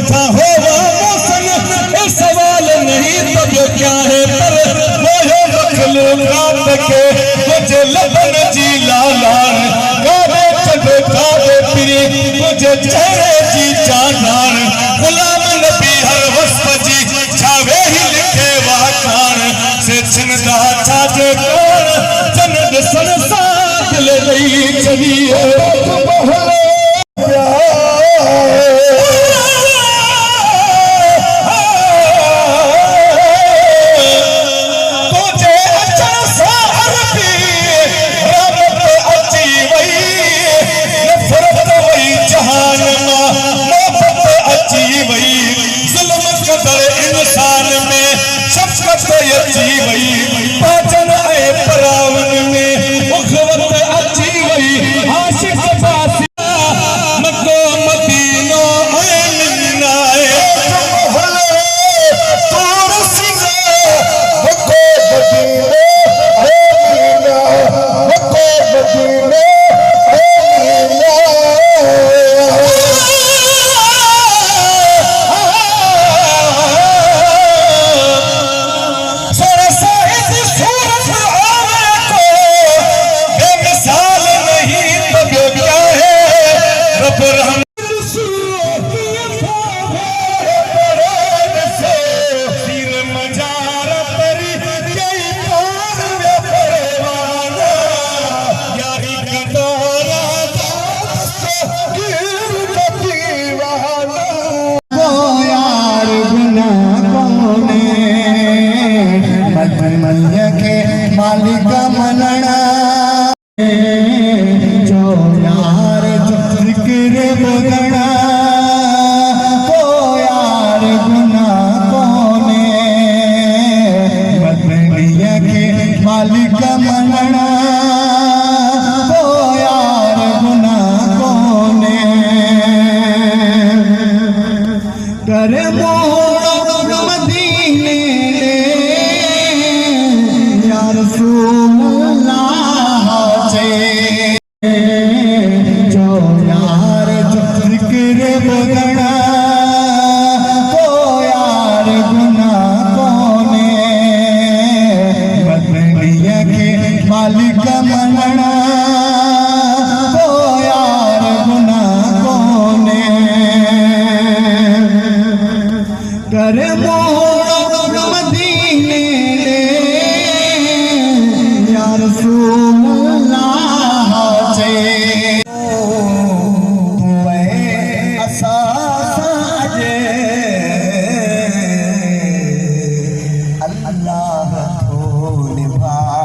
था हो मोहसन सवाल नहीं तब क्या है पर मोहे मखलूकात के मुझे लबन जी लालान गावे चढ़े गावे पिरी मुझे चेहरे जी जानान गुलाम नबी हर वस्फ जी छावे ही लिखे वाखान से छिनदा छाजे कौन जन्नत संसार ले गई चलिए पाचन आए परावन में उखवत अची वही आशिक बासिया मक्को मदीनो आए मिलनाए तोर सिने मक्को मदीनो आए मिलनाए मक्को मदीनो मालिक मनना जो यार जिक्र बगना को यार गुना कोने बदनिया के मालिक मनना को यार गुना कोने कर मोड़ मदीने जो यार जिक्र बगना को यार गुना कोने बदनिया के मालिक मनना को यार गुना कोने कर मोड़ मदीने अल्लाह को निभा